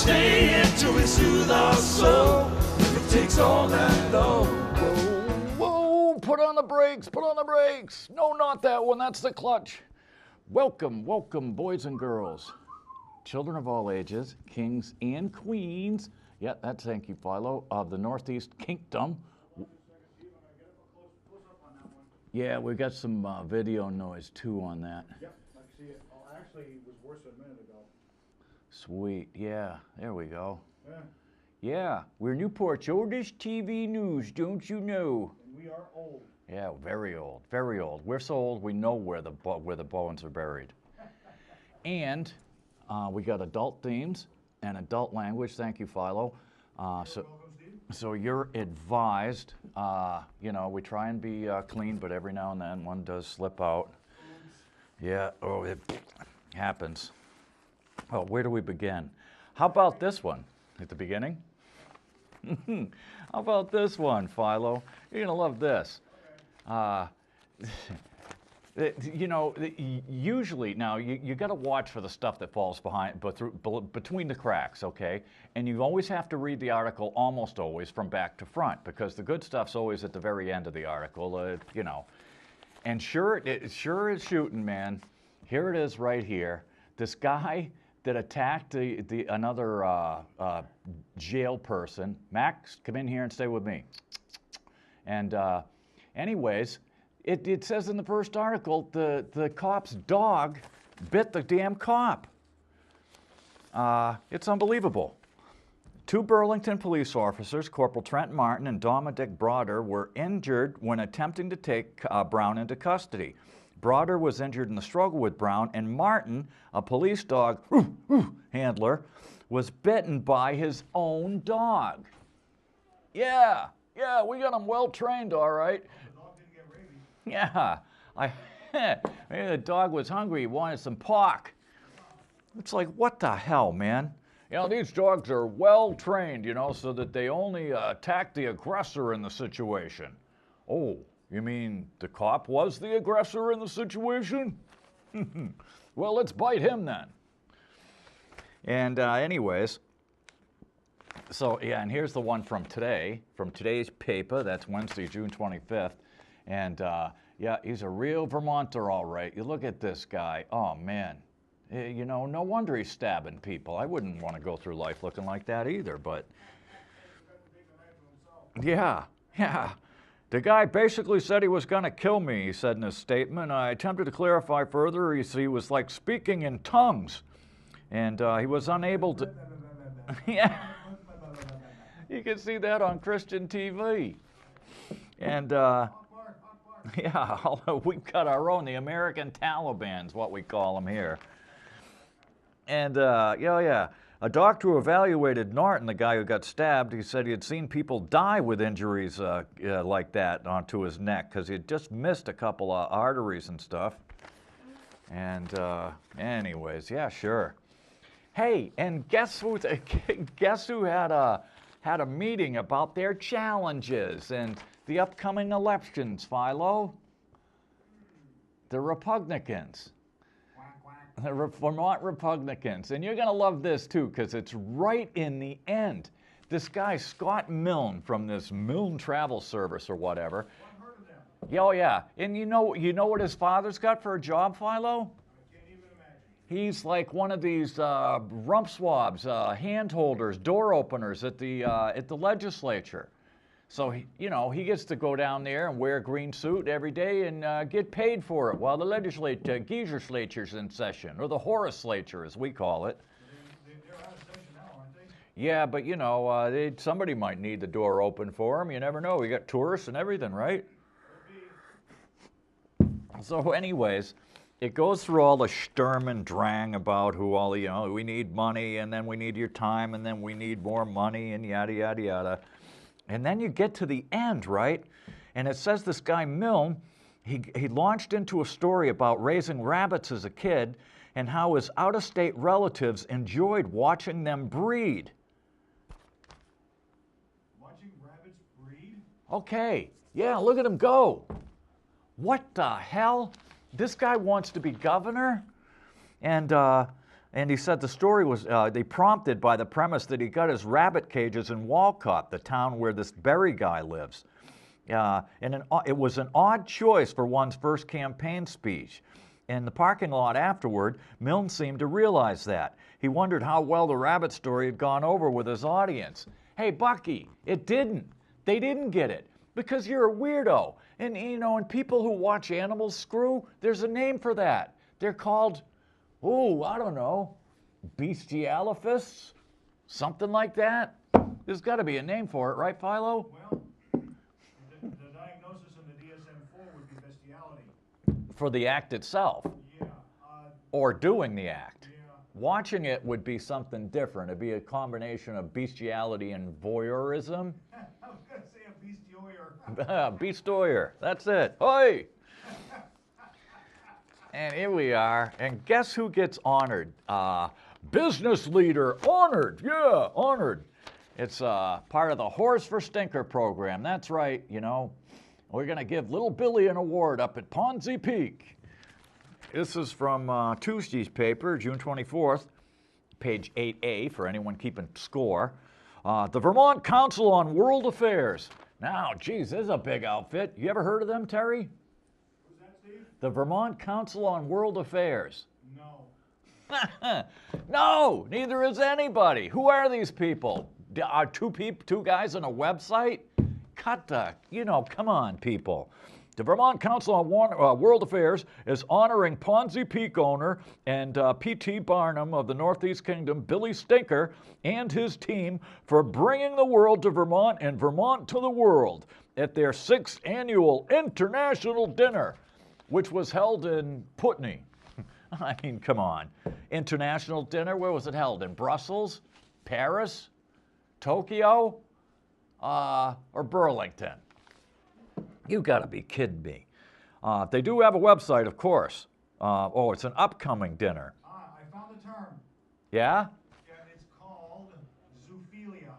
stay until we soothe our soul. If it takes all night long. Whoa, put on the brakes, put on the brakes. No, not that one, that's the clutch. Welcome, welcome, boys and girls. Children of all ages, kings and queens. Yeah, that's thank you, Philo, of the Northeast Kingdom. Yeah, we got some video noise too on that. Yep, I can see it. Oh, actually, it was worse a minute ago. Sweet, yeah, there we go. Yeah. Yeah, we're Newport's oldest TV news, don't you know? And we are old. Yeah, very old, very old. We're so old we know where the bones are buried. And we got adult themes and adult language. Thank you, Philo. So you're advised. You know, we try and be clean, but every now and then one does slip out. Yeah, oh, it happens. Oh, where do we begin? How about this one at the beginning? How about this one, Philo? You're gonna love this. You know, usually now you got to watch for the stuff that falls between the cracks, okay? And you always have to read the article almost always from back to front because the good stuff's always at the very end of the article, you know. And sure is shooting, man. Here it is right here. This guy that attacked another jail person. Max, come in here and stay with me. And anyways. It says in the first article, the cop's dog bit the damn cop. It's unbelievable. Two Burlington police officers, Corporal Trent Martin and Dominic Broder, were injured when attempting to take Brown into custody. Broder was injured in the struggle with Brown, and Martin, a police dog handler, was bitten by his own dog. Yeah, we got him well trained, all right. Yeah, maybe the dog was hungry, he wanted some pork. It's like, what the hell, man? You know, these dogs are well trained, you know, so that they only attack the aggressor in the situation. Oh, you mean the cop was the aggressor in the situation? Well, let's bite him then. And anyways, so yeah, and here's the one from today, from today's paper. That's Wednesday, June 25th. And yeah, he's a real Vermonter, all right. You look at this guy. Oh, man. You know, no wonder he's stabbing people. I wouldn't want to go through life looking like that either, but... Yeah. The guy basically said he was going to kill me, he said in his statement. I attempted to clarify further. He was like speaking in tongues. And he was unable to... Yeah. You can see that on Christian TV. And... yeah, we've got our own, the American Taliban's what we call them here. And, yeah. A doctor who evaluated Norton, the guy who got stabbed, he said he had seen people die with injuries like that onto his neck because he had just missed a couple of arteries and stuff. And, anyways, yeah, sure. Hey, and guess who had a meeting about their challenges and the upcoming elections, Philo? The Republicans. The Vermont Republicans. And you're going to love this, too, because it's right in the end. This guy, Scott Milne, from this Milne Travel Service or whatever. I've heard of them. Yeah, oh, yeah. And you know what his father's got for a job, Philo? I can't even imagine. He's like one of these rump swabs, hand holders, door openers at the legislature. So, he gets to go down there and wear a green suit every day and get paid for it while the legislature's in session, or the Horaslature, as we call it. They're out of session now, aren't they? Yeah, but, somebody might need the door open for them. You never know. We got tourists and everything, right? So anyways, it goes through all the Sturm and Drang about who all, we need money, and then we need your time, and then we need more money, and yada, yada, yada. And then you get to the end, right? And it says this guy Milne, he launched into a story about raising rabbits as a kid and how his out-of-state relatives enjoyed watching them breed. Watching rabbits breed? Okay, yeah, look at him go. What the hell? This guy wants to be governor? And And he said the story was they prompted by the premise that he got his rabbit cages in Walcott, the town where this Berry guy lives. It was an odd choice for one's first campaign speech. In the parking lot afterward, Milne seemed to realize that. He wondered how well the rabbit story had gone over with his audience. Hey, Bucky, it didn't. They didn't get it because you're a weirdo. And, you know, and people who watch animals screw, there's a name for that. They're called, oh, I don't know, bestialifists? Something like that? There's got to be a name for it, right, Philo? Well, the diagnosis in the DSM-4 would be bestiality. For the act itself, Yeah. or doing the act. Yeah. Watching it would be something different. It'd be a combination of bestiality and voyeurism. I was going to say a bestioyer. Beastoyer, that's it. Hoi! And here we are, and guess who gets honored? Business leader, honored, yeah, honored. It's part of the Horse for Stinker program. That's right, you know. We're gonna give little Billy an award up at Ponzi Peak. This is from Tuesday's paper, June 24th, page 8A for anyone keeping score. The Vermont Council on World Affairs. Now, geez, this is a big outfit. You ever heard of them, Terry? Who's that, Steve? The Vermont Council on World Affairs. No. No, neither is anybody. Who are these people? Are two guys on a website? Cut the, you know, come on, people. The Vermont Council on World Affairs is honoring Ponzi Peak owner and P.T. Barnum of the Northeast Kingdom, Billy Stinker, and his team for bringing the world to Vermont and Vermont to the world at their 6th annual international dinner, which was held in Putney. I mean, come on. International dinner, where was it held? In Brussels? Paris? Tokyo? Or Burlington? You gotta be kidding me. They do have a website, of course. Oh, it's an upcoming dinner. I found the term. Yeah? Yeah, it's called zoophilia.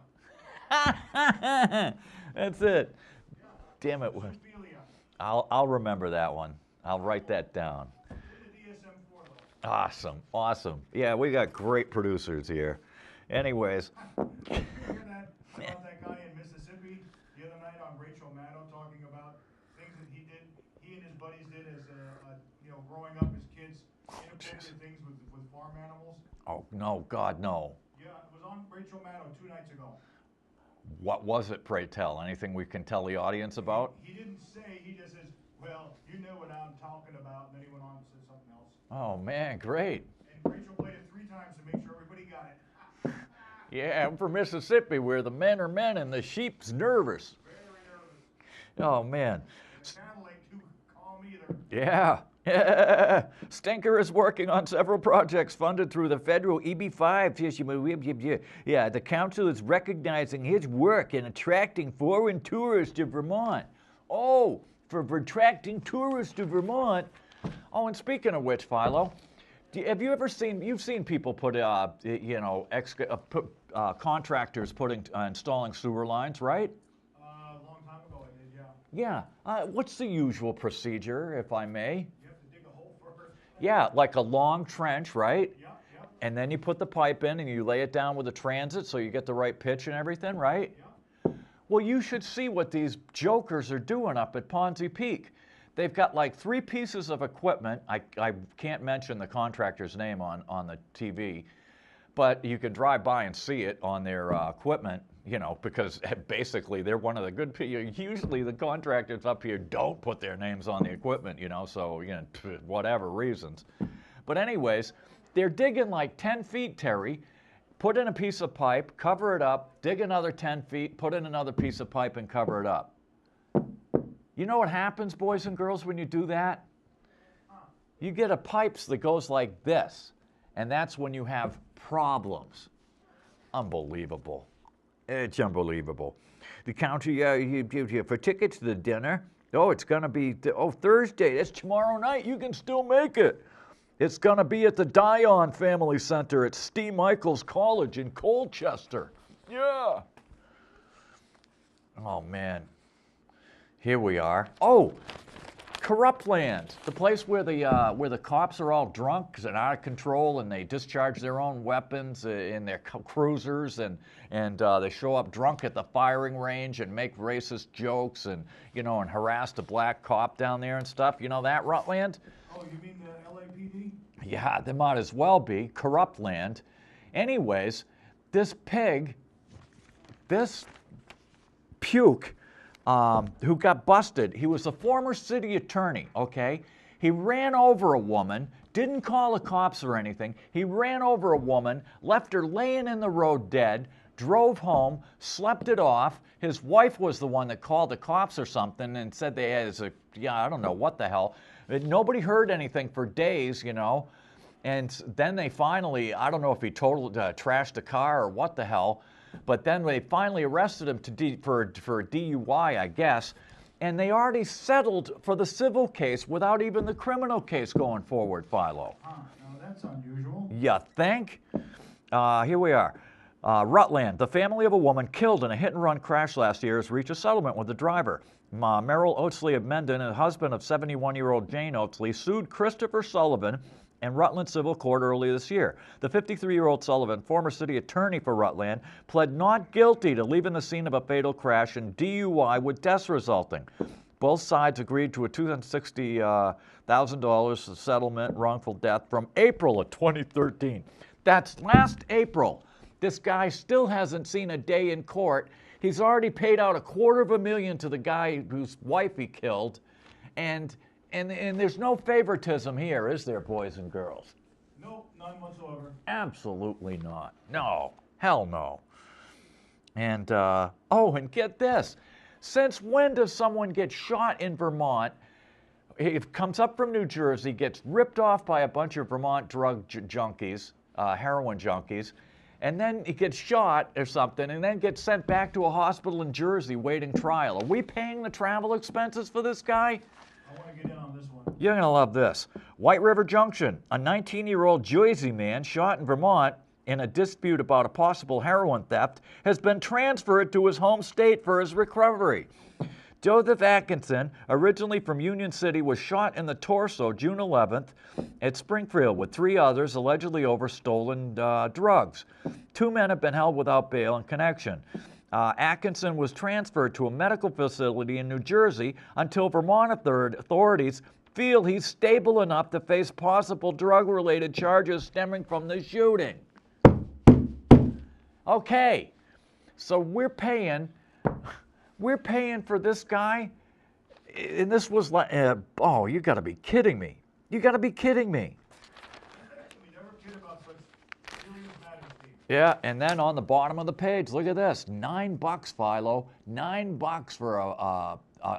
That's it. Yeah. Damn it. Zoophilia. I'll remember that one. I'll write that down. In the DSM-4, though. Awesome, awesome. Yeah, we got great producers here. Anyways. Did you hear that about that guy in Mississippi the other night on Rachel Maddow talking about things that he and his buddies did as, growing up as kids, inappropriate things with farm animals? Oh, no, God, no. Yeah, it was on Rachel Maddow 2 nights ago. What was it, pray tell? Anything we can tell the audience about? He didn't say, he just says, well, you know what I'm talking about, and then he went on and said something else. Oh, man, great. And Rachel played it 3 times to make sure everybody got it. Yeah, I'm from Mississippi, where the men are men and the sheep's nervous. Very nervous. Oh, man. And the cattle ain't too calm either. Yeah. Stinker is working on several projects funded through the federal EB5. Yeah, the council is recognizing his work in attracting foreign tourists to Vermont. Oh, for attracting tourists to Vermont. Oh, and speaking of which, Philo, have you ever seen, you've seen people put, contractors installing sewer lines, right? A long time ago I did, yeah. Yeah. What's the usual procedure, if I may? You have to dig a hole first. Yeah, like a long trench, right? Yeah. And then you put the pipe in and you lay it down with a transit so you get the right pitch and everything, right? Yeah. Well, you should see what these jokers are doing up at Ponzi Peak. They've got like 3 pieces of equipment. I can't mention the contractor's name on the TV, but you can drive by and see it on their equipment, you know, because basically they're one of the good people. Usually the contractors up here don't put their names on the equipment, you know, so, you know, whatever reasons. But anyways, they're digging like 10 feet, Terry, put in a piece of pipe, cover it up, dig another 10 feet, put in another piece of pipe and cover it up. You know what happens, boys and girls, when you do that? You get a pipes that goes like this, and that's when you have problems. Unbelievable. It's unbelievable. The county, for tickets to the dinner, it's going to be, Thursday. That's tomorrow night. You can still make it. It's going to be at the Dion Family Center at Steve Michaels College in Colchester. Yeah. Oh, man. Here we are. Oh, Corrupt land, the place where the cops are all drunk and out of control, and they discharge their own weapons in their cruisers, and they show up drunk at the firing range and make racist jokes, and and harass the black cop down there and stuff. You know that Rutland? Oh, you mean the LAPD? Yeah, they might as well be corrupt land. Anyways, this pig, this puke, who got busted. He was a former city attorney, okay? He ran over a woman, didn't call the cops or anything. He ran over a woman, left her laying in the road dead, drove home, slept it off. His wife was the one that called the cops or something and said they had I don't know what the hell. Nobody heard anything for days, And then they finally, I don't know if he trashed the car or what the hell, but then they finally arrested him for a DUI, I guess, and they already settled for the civil case without even the criminal case going forward, Philo. Now that's unusual. You think? Here we are. Rutland, the family of a woman killed in a hit-and-run crash last year has reached a settlement with the driver. Merrill Oatsley of Mendon and husband of 71-year-old Jane Oatsley sued Christopher Sullivan in Rutland Civil Court earlier this year. The 53-year-old Sullivan, former city attorney for Rutland, pled not guilty to leaving the scene of a fatal crash and DUI with deaths resulting. Both sides agreed to a $260,000 settlement, wrongful death, from April of 2013. That's last April. This guy still hasn't seen a day in court. He's already paid out $250,000 to the guy whose wife he killed, and there's no favoritism here, is there, boys and girls? Nope, none whatsoever. Absolutely not. No. Hell no. And, and get this. Since when does someone get shot in Vermont? He comes up from New Jersey, gets ripped off by a bunch of Vermont drug junkies, heroin junkies, and then he gets shot or something, and then gets sent back to a hospital in Jersey waiting trial. Are we paying the travel expenses for this guy? I want to get in on this one. You're going to love this. White River Junction. A 19-year-old Jersey man shot in Vermont in a dispute about a possible heroin theft has been transferred to his home state for his recovery. Joseph Atkinson, originally from Union City, was shot in the torso June 11th at Springfield with 3 others allegedly over stolen drugs. 2 men have been held without bail in connection. Atkinson was transferred to a medical facility in New Jersey until Vermont authorities feel he's stable enough to face possible drug-related charges stemming from the shooting. Okay, so we're paying for this guy, and this was like, you got to be kidding me. You got to be kidding me. We never kid about such serious matters, Steve. Yeah, and then on the bottom of the page, look at this, $9, Philo, $9 for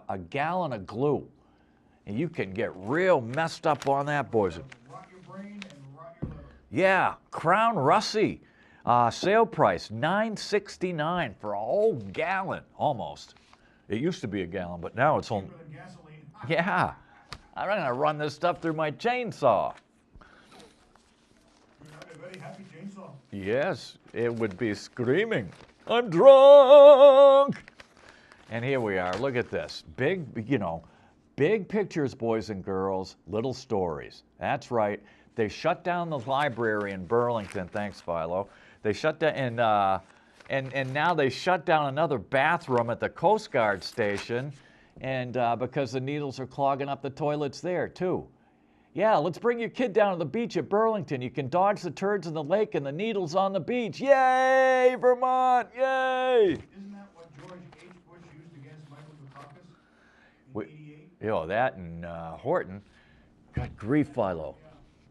a gallon of glue. And you can get real messed up on that, boys. Rot your brain and rot your liver. Yeah, Crown Russie. Sale price, $9.69 for a whole gallon, almost. It used to be a gallon, but now it's only... Cheaper than gasoline. Yeah. I'm going to run this stuff through my chainsaw. You'd have a very happy chainsaw. Yes, it would be screaming, I'm drunk! And here we are. Look at this. Big pictures, boys and girls, little stories. That's right. They shut down the library in Burlington. Thanks, Philo. They shut down, and now they shut down another bathroom at the Coast Guard station, and because the needles are clogging up the toilets there too. Yeah, let's bring your kid down to the beach at Burlington. You can dodge the turds in the lake and the needles on the beach. Yay, Vermont! Yay! Isn't that what George H. Bush used against Michael Dukakis in '88? That and Horton. Good grief, Philo.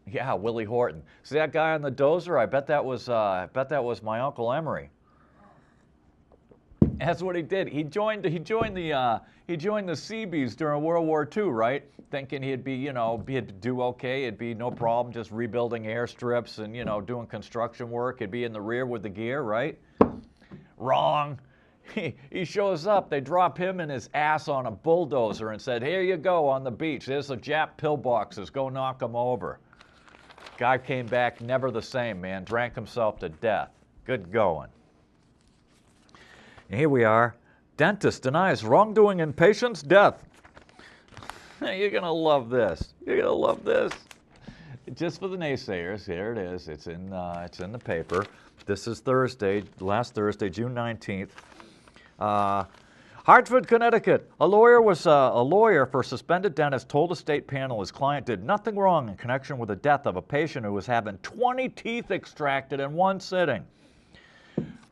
Yeah, Willie Horton. See that guy on the dozer? I bet that was my Uncle Emery. That's what he did. He joined the Seabees during World War II, right? Thinking he'd do okay. It'd be no problem just rebuilding airstrips and doing construction work. He'd be in the rear with the gear, right? Wrong. He shows up. They drop him and his ass on a bulldozer and said, "Here you go on the beach. There's the Jap pillboxes. Go knock them over." Guy came back never the same, man. Drank himself to death. Good going. And here we are. Dentist denies wrongdoing in patient's death. You're going to love this. You're going to love this. Just for the naysayers, here it is. It's in the paper. This is Thursday, last Thursday, June 19th. Hartford, Connecticut. A lawyer for suspended dentist told a state panel his client did nothing wrong in connection with the death of a patient who was having 20 teeth extracted in one sitting.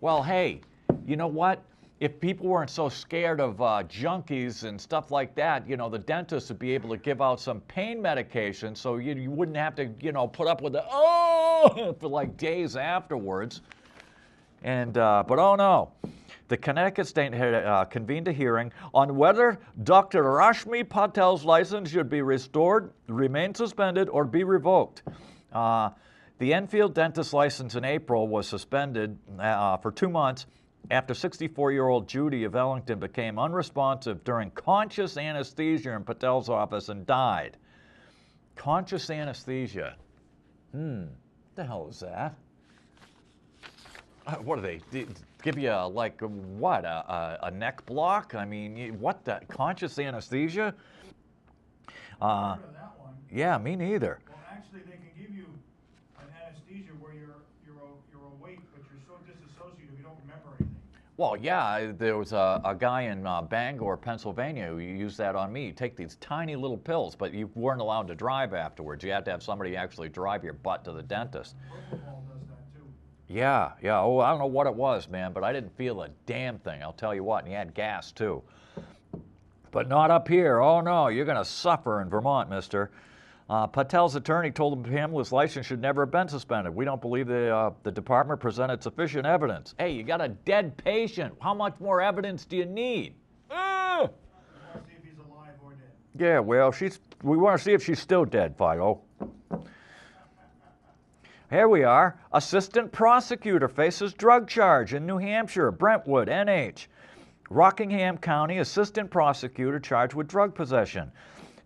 Well, hey, you know what? If people weren't so scared of junkies and stuff like that, you know, the dentist would be able to give out some pain medication so you wouldn't have to, you know, put up with the for like days afterwards. And but oh no. The Connecticut State had convened a hearing on whether Dr. Rashmi Patel's license should be restored, remain suspended, or be revoked. The Enfield dentist license in April was suspended for 2 months after 64-year-old Judy of Ellington became unresponsive during conscious anesthesia in Patel's office and died. Conscious anesthesia. What the hell is that? What do they give you? Like what? A neck block? I mean, what? The conscious anesthesia? I've heard of that one. Yeah, me neither. Well, actually, they can give you an anesthesia where you're awake, but you're so disassociated you don't remember anything. Well, yeah, there was a guy in Bangor, Pennsylvania, who used that on me. You take these tiny little pills, but you weren't allowed to drive afterwards. You had to have somebody actually drive your butt to the dentist. Propofol does that too. Yeah. Oh, I don't know what it was, man, but I didn't feel a damn thing. I'll tell you what, and he had gas too. But not up here. Oh no, you're going to suffer in Vermont, mister. Patel's attorney told him Pamela's license should never have been suspended. We don't believe the department presented sufficient evidence. Hey, you got a dead patient. How much more evidence do you need? We want to see if he's alive or dead. Yeah, well, we want to see if she's still dead, Fido. Here we are. Assistant prosecutor faces drug charge in New Hampshire, Brentwood, NH. Rockingham County assistant prosecutor charged with drug possession.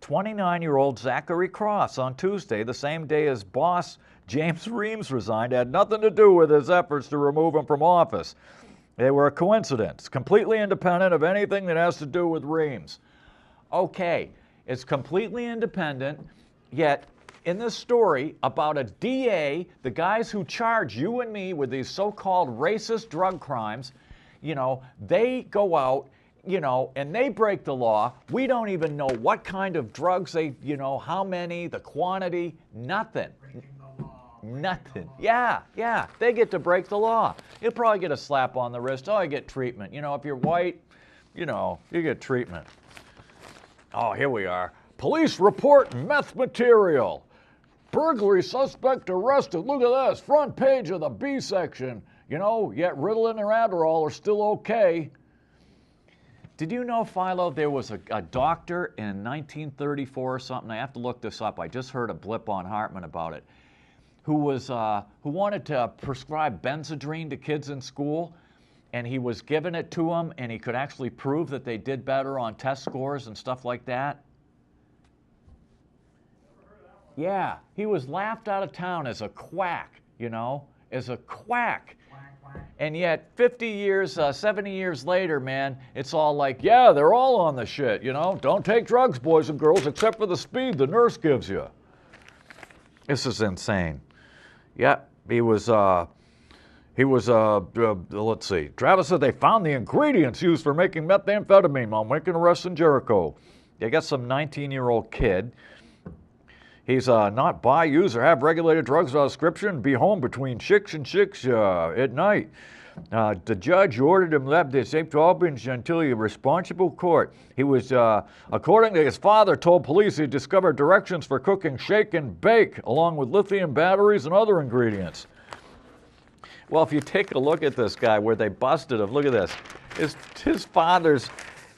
29-year-old Zachary Cross on Tuesday, the same day as boss James Reams resigned, had nothing to do with his efforts to remove him from office. They were a coincidence, completely independent of anything that has to do with Reams. Okay, it's completely independent, yet in this story about a DA, the guys who charge you and me with these so-called racist drug crimes, you know, they go out, you know, and they break the law. We don't even know what kind of drugs they, you know, how many, the quantity, nothing. Breaking the law. Nothing. Yeah. They get to break the law. You'll probably get a slap on the wrist. Oh, you get treatment. You know, if you're white, you know, you get treatment. Oh, here we are. Police report meth material. Burglary suspect arrested. Look at this. Front page of the B section. You know, yet Ritalin or Adderall are still okay. Did you know, Philo, there was a doctor in 1934 or something? I have to look this up. I just heard a blip on Hartman about it. Who wanted to prescribe Benzedrine to kids in school, and he was giving it to them, and he could actually prove that they did better on test scores and stuff like that. Yeah, he was laughed out of town as a quack, you know, as a quack. And yet 50 years, 70 years later, man, it's all like, yeah, they're all on the shit, you know. Don't take drugs, boys and girls, except for the speed the nurse gives you. This is insane. Yeah, let's see. Travis said they found the ingredients used for making methamphetamine while making arrests in Jericho. They got some 19-year-old kid. He's not buy, use, or have regulated drugs without prescription, be home between 6 and 6 at night. The judge ordered him left at St. Albans until he responsible court. He was, according to his father, told police he discovered directions for cooking shake and bake, along with lithium batteries and other ingredients. Well, if you take a look at this guy where they busted him, look at this. His father's...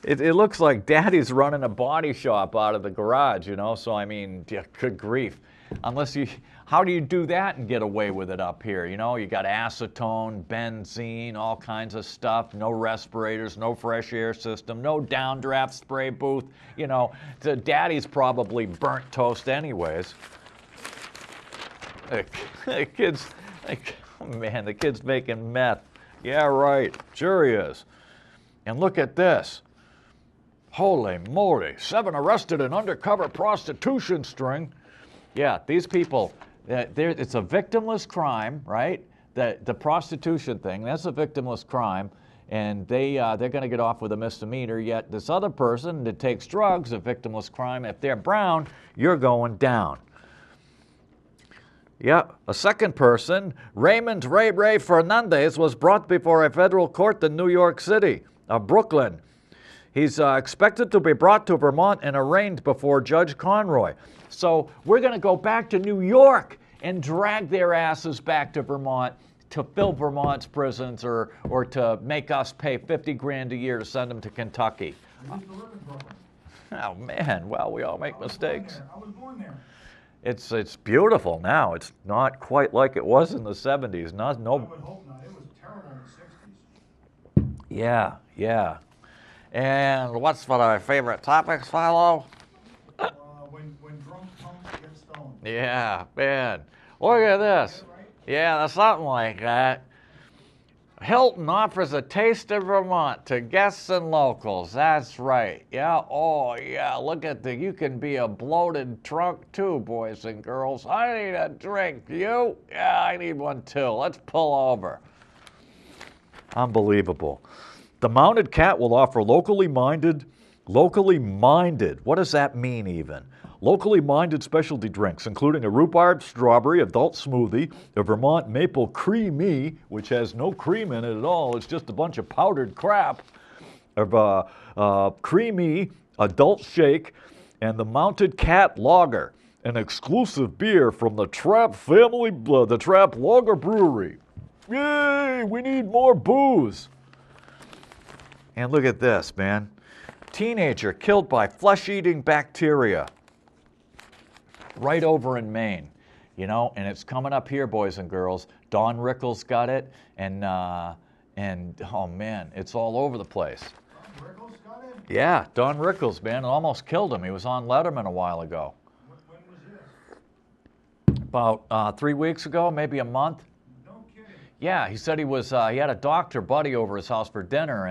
It looks like Daddy's running a body shop out of the garage, you know, so I mean, yeah, good grief. How do you do that and get away with it up here? You know, you got acetone, benzene, all kinds of stuff, no respirators, no fresh air system, no downdraft spray booth, you know, Daddy's probably burnt toast anyways. The kid's making meth. Yeah, right, sure he is. And look at this. Holy moly, 7 arrested in undercover prostitution sting. Yeah, these people, it's a victimless crime, right? The prostitution thing, that's a victimless crime, and they're going to get off with a misdemeanor, yet this other person that takes drugs, a victimless crime, if they're brown, you're going down. Yeah, a second person, Raymond Ray Fernandez, was brought before a federal court in New York City, Brooklyn. He's expected to be brought to Vermont and arraigned before Judge Conroy. So we're going to go back to New York and drag their asses back to Vermont to fill Vermont's prisons or to make us pay 50 grand a year to send them to Kentucky. I used to live in Brooklyn. Oh, man, well, we all make mistakes. I was born there. It's beautiful now. It's not quite like it was in the 70s. I would hope not. It was terrible in the 60s. Yeah. And what's one of my favorite topics, Philo? When drunk punks get stoned. Yeah, man. Look at this. Right? Yeah, that's something like that. Hilton offers a taste of Vermont to guests and locals. That's right. Yeah, oh yeah, look at you can be a bloated drunk too, boys and girls. I need a drink. You? Yeah, I need one too. Let's pull over. Unbelievable. The Mounted Cat will offer locally minded, what does that mean even? Locally minded specialty drinks, including a rhubarb strawberry adult smoothie, a Vermont maple creamy, which has no cream in it at all, it's just a bunch of powdered crap, a creamy adult shake, and the Mounted Cat Lager, an exclusive beer from the Trapp family, the Trapp Lager Brewery. Yay, we need more booze. And look at this, man. Teenager killed by flesh-eating bacteria. Right over in Maine, you know, and it's coming up here, boys and girls. Don Rickles got it, and oh man, it's all over the place. Don Rickles got it? Yeah, Don Rickles, man, it almost killed him. He was on Letterman a while ago. When was this? About 3 weeks ago, maybe a month. No kidding. Yeah, he said he had a doctor buddy over his house for dinner,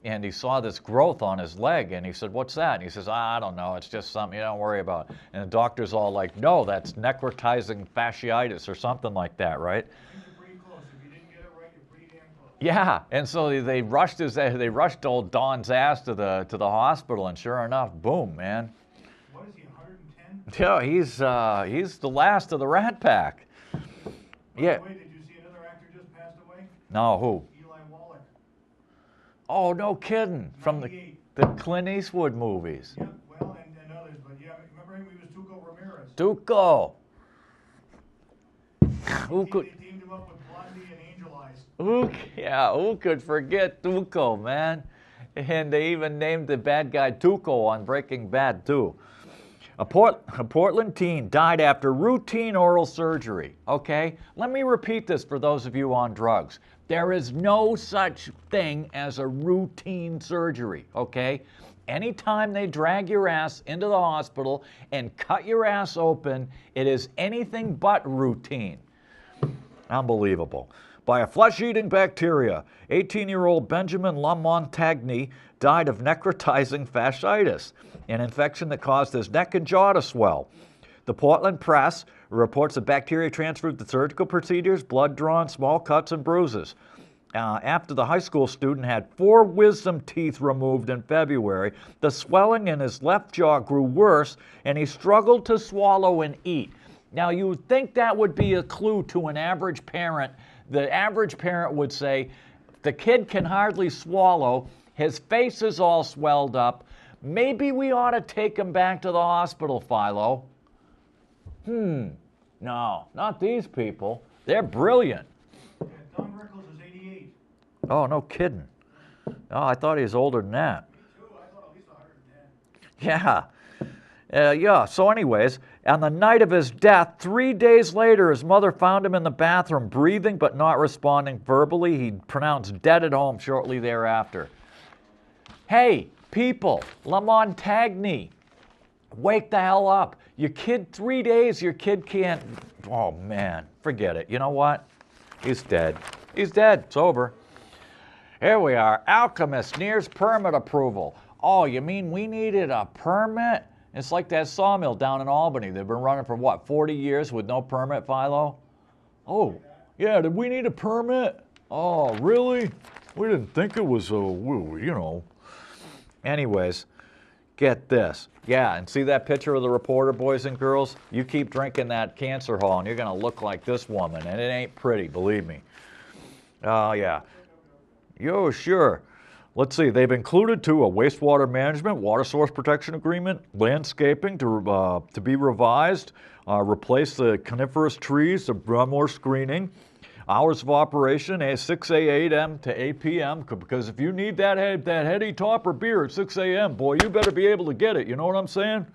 and he saw this growth on his leg, and he said, "What's that?" And he says, "I don't know, it's just something you don't worry about." And the doctor's all like, "No, that's necrotizing fasciitis or something like that, right?" You're pretty close. If you didn't get it right, you're pretty damn close. Yeah, and so they rushed old Don's ass to the hospital, and sure enough, boom, man. What is he, 110? Yeah, he's the last of the Rat Pack. Yeah. By the way, did you see another actor just passed away? No, who? Eli Wallach. Oh, no kidding. From the 98. Clint Eastwood movies. Yeah, well, and others, but yeah, remember him? He was Tuco Ramirez. Tuco. Who could? They teamed him up with Blondie and Angel Eyes. Who could forget Tuco, man? And they even named the bad guy Tuco on Breaking Bad, too. A Portland teen died after routine oral surgery. Okay? Let me repeat this for those of you on drugs. There is no such thing as a routine surgery, okay? Anytime they drag your ass into the hospital and cut your ass open, it is anything but routine. Unbelievable. By a flesh-eating bacteria, 18-year-old Benjamin Lamontagne died of necrotizing fasciitis, an infection that caused his neck and jaw to swell. The Portland Press reports the bacteria transferred to surgical procedures, blood drawn, small cuts, and bruises. After the high school student had 4 wisdom teeth removed in February, the swelling in his left jaw grew worse, and he struggled to swallow and eat. Now, you would think that would be a clue to an average parent. The average parent would say, the kid can hardly swallow, his face is all swelled up, maybe we ought to take him back to the hospital, Philo. No, not these people. They're brilliant. Yeah, Don Rickles is 88. Oh, no kidding. Oh, I thought he was older than that. Me too. I thought at least 110. Yeah. So anyways, on the night of his death, 3 days later, his mother found him in the bathroom, breathing but not responding verbally. He pronounced dead at home shortly thereafter. Hey, people, Lamontagne, wake the hell up. Your kid, 3 days, your kid can't, oh man, forget it. You know what? He's dead. He's dead. It's over. Here we are. Alchemist nears permit approval. Oh, you mean we needed a permit? It's like that sawmill down in Albany. They've been running for what, 40 years with no permit, Philo? Oh, yeah, did we need a permit? Oh, really? We didn't think it was, you know. Anyways, get this. Yeah, and see that picture of the reporter, boys and girls? You keep drinking that Cancer Hall and you're going to look like this woman, and it ain't pretty, believe me. Oh, yeah. Yo, sure. Let's see, they've included, too, a wastewater management, water source protection agreement, landscaping to be revised, replace the coniferous trees, more screening, hours of operation, 6 a.m. to 8 p.m., because if you need that heady topper beer at 6 a.m., boy, you better be able to get it, you know what I'm saying?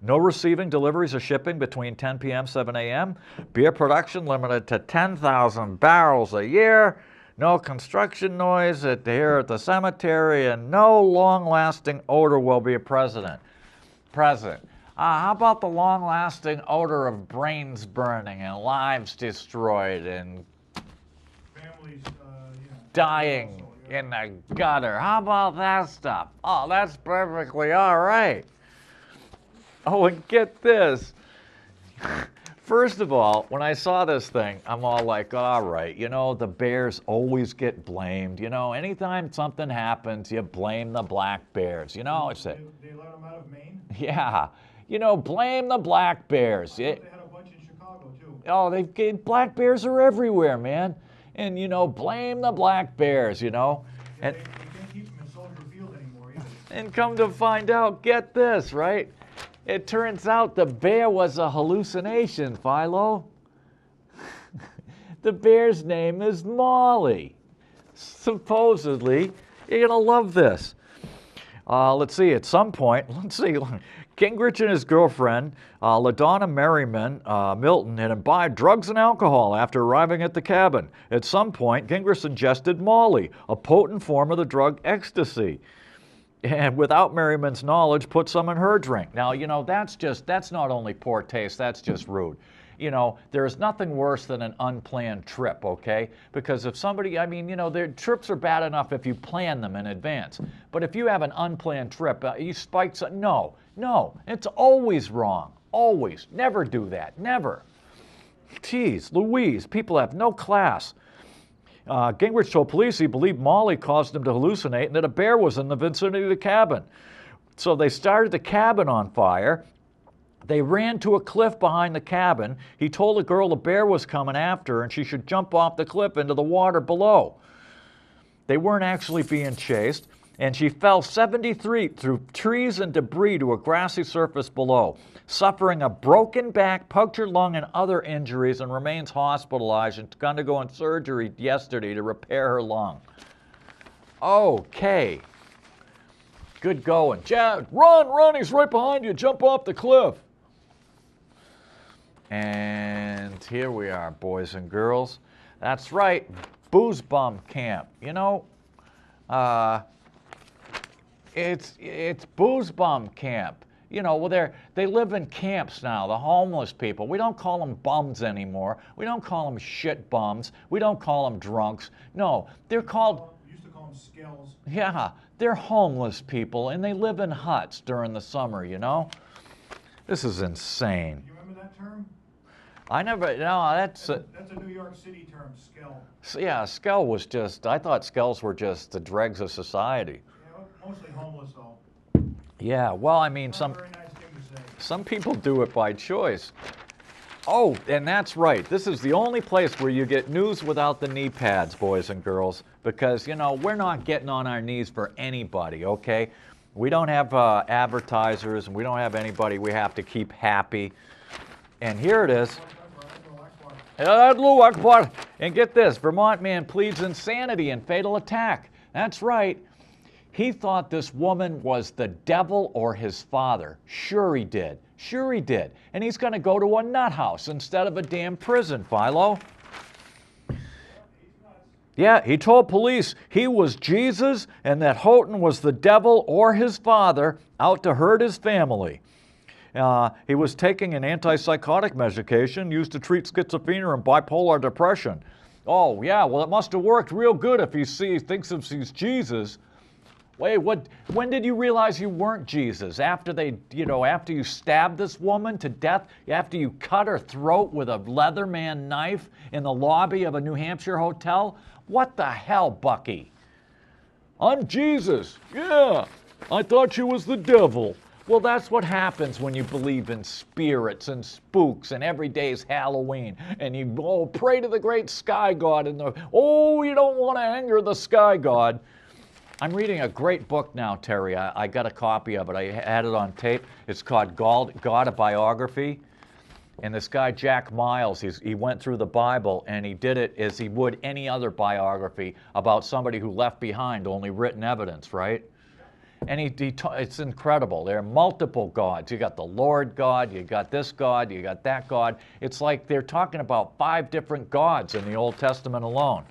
No receiving, deliveries, or shipping between 10 p.m. 7 a.m. Beer production limited to 10,000 barrels a year. No construction noise here at the cemetery, and no long-lasting odor will be present. How about the long-lasting odor of brains burning and lives destroyed and Families, dying also, yeah. in the gutter? How about that stuff? Oh, that's perfectly all right. Oh, and get this. First of all, when I saw this thing, I'm all like, all right, you know, the bears always get blamed. You know, anytime something happens, you blame the black bears. You know, it's a, They let them out of Maine? yeah, you know, blame the black bears. They had a bunch in Chicago, too. Oh, black bears are everywhere, man. And, you know, blame the black bears, you know. Yeah, And, they can't keep them in Soldier Field anymore, either. and come to find out, get this, right? It turns out the bear was a hallucination, Philo. The bear's name is Molly. Supposedly, you're going to love this. Let's see, at some point, Gingrich and his girlfriend, LaDonna Merriman Milton, had imbibed drugs and alcohol after arriving at the cabin. At some point, Gingrich ingested Molly, a potent form of the drug ecstasy, and without Merriman's knowledge, put some in her drink. Now, you know, that's not only poor taste, that's just rude. You know, there's nothing worse than an unplanned trip, okay? Because if somebody, I mean, you know, their trips are bad enough if you plan them in advance. But if you have an unplanned trip, you spike some, no, it's always wrong. Always. Never do that. Never. Jeez, Louise, people have no class. Gingrich told police he believed Molly caused him to hallucinate and that a bear was in the vicinity of the cabin. So they started the cabin on fire. They ran to a cliff behind the cabin. He told the girl the bear was coming after her and she should jump off the cliff into the water below. They weren't actually being chased, and she fell 73 through trees and debris to a grassy surface below, suffering a broken back, punctured lung, and other injuries, and remains hospitalized and undergoing surgery yesterday to repair her lung. Okay. Good going. Run, he's right behind you. Jump off the cliff. And here we are, boys and girls. That's right, booze bum camp. You know, it's booze bum camp. You know, well, they live in camps now, the homeless people. We don't call them bums anymore. We don't call them shit bums. We don't call them drunks. No, they're called... We used to call them skells. Yeah, they're homeless people, and they live in huts during the summer, you know? This is insane. You remember that term? I never, no, That's a New York City term, skell. yeah, skell was just, I thought skells were just the dregs of society. Yeah, mostly homeless, though. Yeah, well, I mean, Not a some very nice thing to say. Some people do it by choice. Oh, and that's right. This is the only place where you get news without the knee pads, boys and girls, because, you know, we're not getting on our knees for anybody, okay? We don't have advertisers, and we don't have anybody we have to keep happy. And here it is. And get this, Vermont man pleads insanity in fatal attack. That's right. He thought this woman was the devil or his father. Sure he did. Sure he did. And he's going to go to a nut house instead of a damn prison, Philo. Yeah, he told police he was Jesus and that Houghton was the devil or his father out to hurt his family. He was taking an antipsychotic medication used to treat schizophrenia and bipolar depression. Oh, yeah, well, it must have worked real good if he thinks he's Jesus. Wait, what? When did you realize you weren't Jesus? After they, after you stabbed this woman to death, after you cut her throat with a Leatherman knife in the lobby of a New Hampshire hotel? What the hell, Bucky? I'm Jesus. Yeah, I thought you was the devil. Well, that's what happens when you believe in spirits and spooks and every day's Halloween. And you pray to the great sky god and you don't want to anger the sky god. I'm reading a great book now, Terry. I got a copy of it. I had it on tape. It's called God, a Biography. And this guy, Jack Miles, he went through the Bible, and he did it as he would any other biography about somebody who left behind only written evidence, right? And it's incredible. There are multiple gods. You got the Lord God, you got this God, you got that God. It's like they're talking about 5 different gods in the Old Testament alone.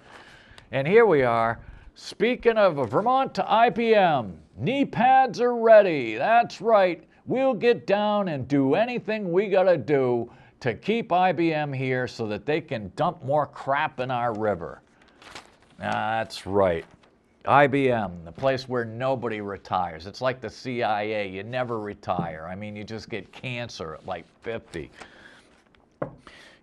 And here we are. Speaking of Vermont to IBM, knee pads are ready. That's right. We'll get down and do anything we gotta do to keep IBM here so that they can dump more crap in our river. That's right. IBM, the place where nobody retires. It's like the CIA. You never retire. I mean, you just get cancer at like 50.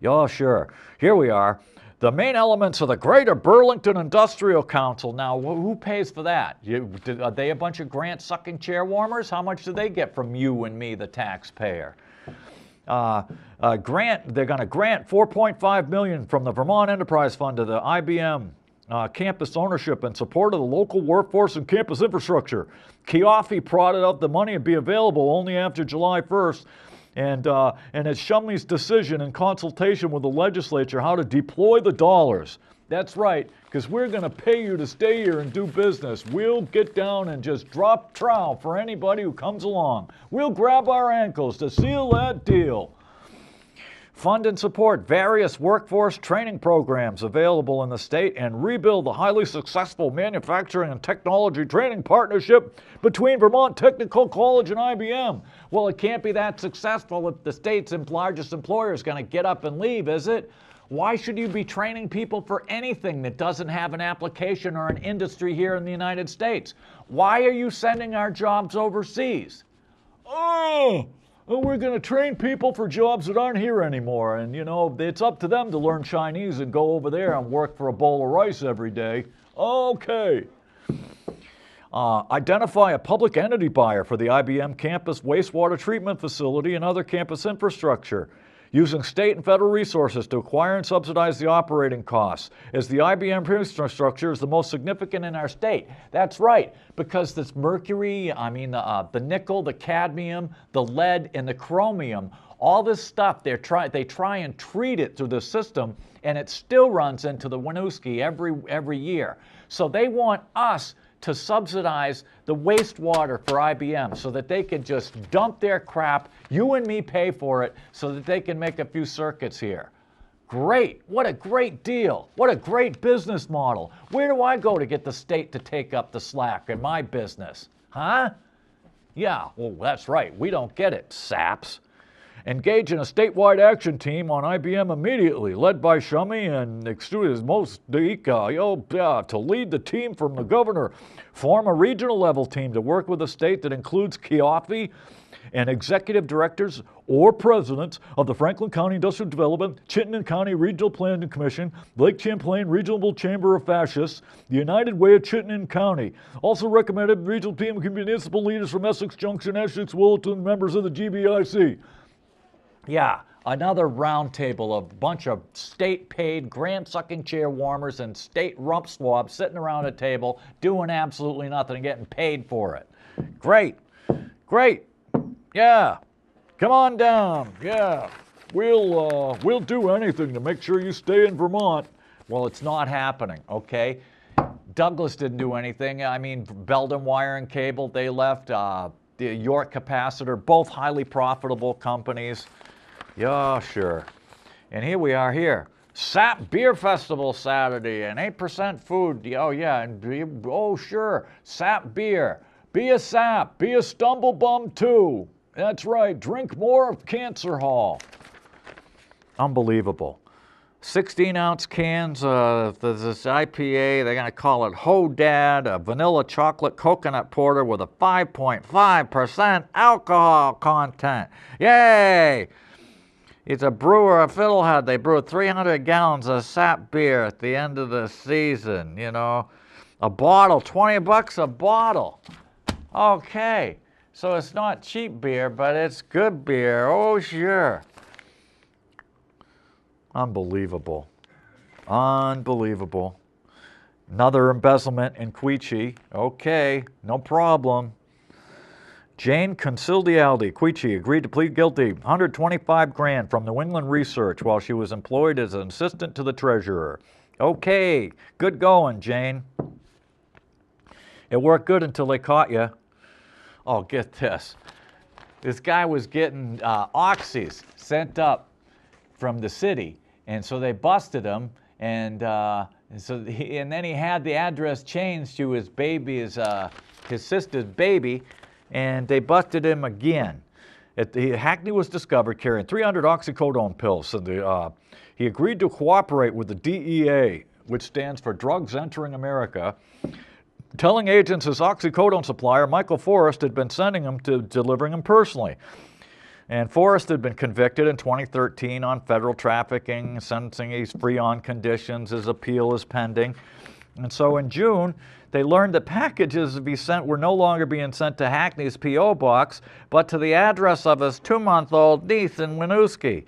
Yeah, sure. Here we are. The main elements of the Greater Burlington Industrial Council. Now, who pays for that? Are they a bunch of grant-sucking chair warmers? How much do they get from you and me, the taxpayer? They're going to grant $4.5 million from the Vermont Enterprise Fund to the IBM campus ownership and support of the local workforce and campus infrastructure. Keofi prodded up the money and be available only after July 1st. And it's Shumley's decision in consultation with the legislature how to deploy the dollars. That's right, because we're going to pay you to stay here and do business. We'll get down and just drop trowel for anybody who comes along. We'll grab our ankles to seal that deal. Fund and support various workforce training programs available in the state and rebuild the highly successful manufacturing and technology training partnership between Vermont Technical College and IBM. Well, it can't be that successful if the state's largest employer is going to get up and leave, is it? Why should you be training people for anything that doesn't have an application or an industry here in the United States? Why are you sending our jobs overseas? We're going to train people for jobs that aren't here anymore. And, it's up to them to learn Chinese and go over there and work for a bowl of rice every day. Okay. Identify a public entity buyer for the IBM campus wastewater treatment facility and other campus infrastructure, using state and federal resources to acquire and subsidize the operating costs, as the IBM infrastructure is the most significant in our state. That's right, because this mercury, the nickel, the cadmium, the lead, and the chromium, all this stuff, they try and treat it through the system, and it still runs into the Winooski every year. So they want us to subsidize the wastewater for IBM so that they can just dump their crap, you and me pay for it, so that they can make a few circuits here. Great. What a great deal. What a great business model. Where do I go to get the state to take up the slack in my business? Huh? Yeah, well, that's right. We don't get it, saps. Engage in a statewide action team on IBM immediately, led by Shummy and Extruded Mosdika, to lead the team from the governor. Form a regional level team to work with a state that includes Keofi and executive directors or presidents of the Franklin County Industrial Development, Chittenden County Regional Planning Commission, Lake Champlain Regional Chamber of Fascists, the United Way of Chittenden County. Also recommended regional team of municipal leaders from Essex Junction, Essex, Wilton, members of the GBIC. Yeah, another roundtable of a bunch of state-paid, grant-sucking chair warmers and state rump swabs sitting around a table doing absolutely nothing and getting paid for it. Great. Great. Yeah. Come on down. Yeah. We'll do anything to make sure you stay in Vermont. Well, it's not happening, okay? Douglas didn't do anything. Belden Wire and Cable, they left. The York Capacitor, both highly profitable companies. Yeah, sure. And here we are here. SAP Beer Festival Saturday and 8% food. Oh, yeah. And sure. SAP Beer. Be a sap. Be a stumblebum, too. That's right. Drink more of Cancer Hall. Unbelievable. 16-ounce cans of this IPA. They're going to call it Ho Dad, a vanilla chocolate coconut porter with a 5.5% alcohol content. Yay! He's a brewer, a fiddlehead. They brew 300 gallons of sap beer at the end of the season, you know. A bottle, 20 bucks a bottle. Okay, so it's not cheap beer, but it's good beer. Oh, sure. Unbelievable. Unbelievable. Another embezzlement in Queechee. Okay, no problem. Jane Consildialdi, Queechee, agreed to plead guilty. 125 grand from New England Research while she was employed as an assistant to the treasurer. Okay, good going, Jane. It worked good until they caught you. Oh, get this. This guy was getting oxys sent up from the city, and so they busted him, and then he had the address changed to his baby's, his sister's baby, and they busted him again. Hackney was discovered carrying 300 oxycodone pills. So he agreed to cooperate with the DEA, which stands for Drugs Entering America, telling agents his oxycodone supplier, Michael Forrest, had been sending him to delivering him personally. And Forrest had been convicted in 2013 on federal trafficking, sentencing. He's free on conditions. His appeal is pending. And so in June, they learned that packages to be sent were no longer being sent to Hackney's P.O. box, but to the address of his 2-month-old niece in Winooski.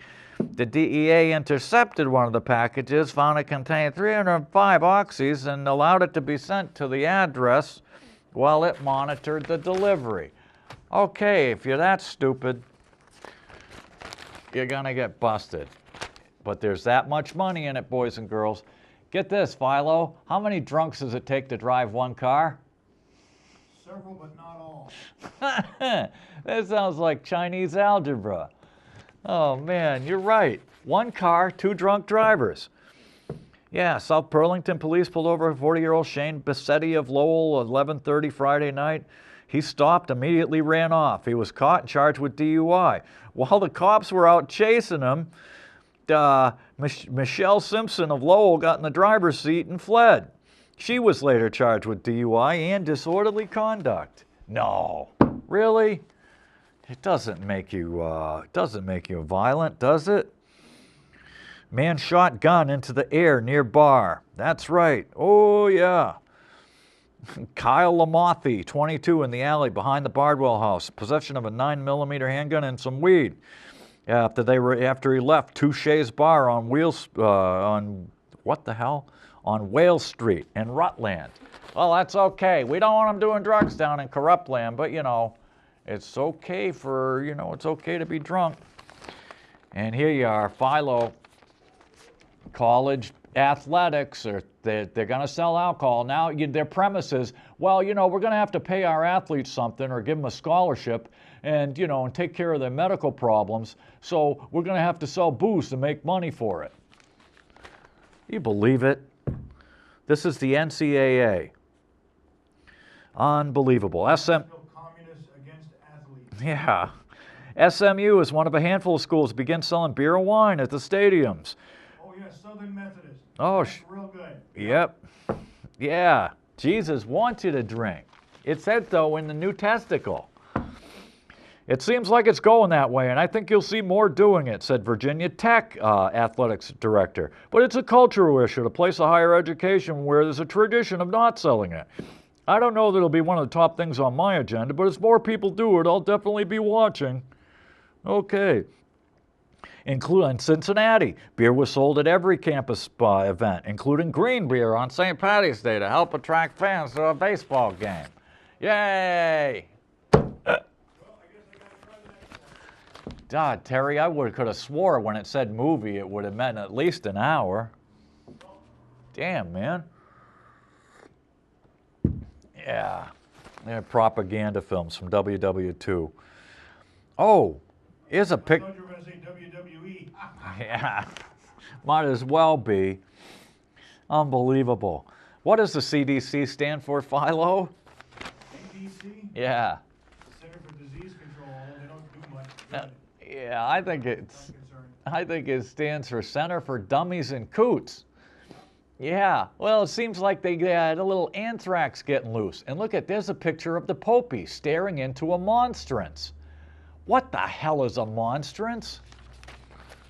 The DEA intercepted one of the packages, found it contained 305 oxys, and allowed it to be sent to the address while it monitored the delivery. Okay, if you're that stupid, you're gonna get busted. But there's that much money in it, boys and girls. Get this, Philo. How many drunks does it take to drive one car? Several, but not all. That sounds like Chinese algebra. Oh, man, you're right. One car, 2 drunk drivers. Yeah, South Burlington police pulled over 40-year-old Shane Bassetti of Lowell at 11:30 Friday night. He stopped, immediately ran off. He was caught and charged with DUI. While the cops were out chasing him, Michelle Simpson of Lowell got in the driver's seat and fled. She was later charged with DUI and disorderly conduct. No, really? It doesn't make you violent, does it? Man shot gun into the air near bar. That's right. Oh, yeah. Kyle Lamothe, 22, in the alley behind the Bardwell house. Possession of a 9mm handgun and some weed. After he left Touche's bar on Whale Street in Rutland. Well, that's okay. We don't want him doing drugs down in Corruptland, but you know, it's okay it's okay to be drunk. And here you are, Philo. College athletics, they're going to sell alcohol. Now their premise is, well, we're going to have to pay our athletes something or give them a scholarship and, and take care of their medical problems. So we're going to have to sell booze to make money for it. You believe it? This is the NCAA. Unbelievable. Communists against athletes. Yeah. SMU is one of a handful of schools to begin selling beer and wine at the stadiums. Oh, yeah, Southern Methodist. Oh, that's real good. Yep. Yeah. Jesus wants you to drink. It said so in the New Testicle. It seems like it's going that way, and I think you'll see more doing it, said Virginia Tech athletics director. But it's a cultural issue, a place of higher education where there's a tradition of not selling it. I don't know that it'll be one of the top things on my agenda, but as more people do it, I'll definitely be watching. Okay. In Cincinnati, beer was sold at every campus event, including green beer on St. Patty's Day to help attract fans to a baseball game. Yay! God, Terry, could have swore when it said movie, it would have meant at least an hour. Damn, man. Yeah, they're propaganda films from WW2. Oh, here's a pic. I thought you were going to say WWE. Yeah, might as well be. Unbelievable. What does the CDC stand for, Philo? CDC? Yeah. Center for Disease Control. They don't do much. Yeah, I think it's... I think it stands for Center for Dummies and Coots. Yeah, well, it seems like they had a little anthrax getting loose. And look there's a picture of the Popey staring into a monstrance. What the hell is a monstrance?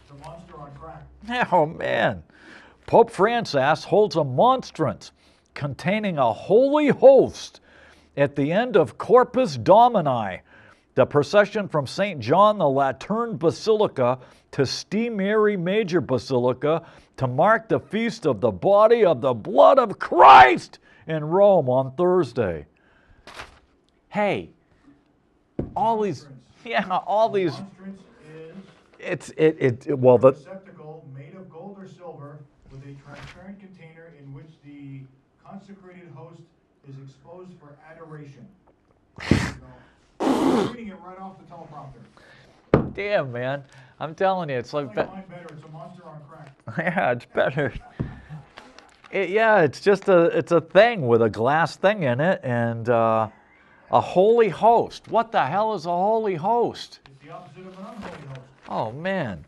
It's a monster on crack. Oh, man. Pope Francis holds a monstrance containing a holy host at the end of Corpus Domini, the procession from St. John the Lateran Basilica to Ste. Mary Major Basilica to mark the feast of the body of the blood of Christ in Rome on Thursday. Hey, all these, all these. Monstrance is The receptacle made of gold or silver with a transparent container in which the consecrated host is exposed for adoration. I'm reading it right off the teleprompter. Damn, man. I'm telling you, it's like mine better. It's a monster on crack. Yeah, it's better. It's just it's a thing with a glass thing in it and a holy host. What the hell is a holy host? It's the opposite of an unholy host. Oh, man.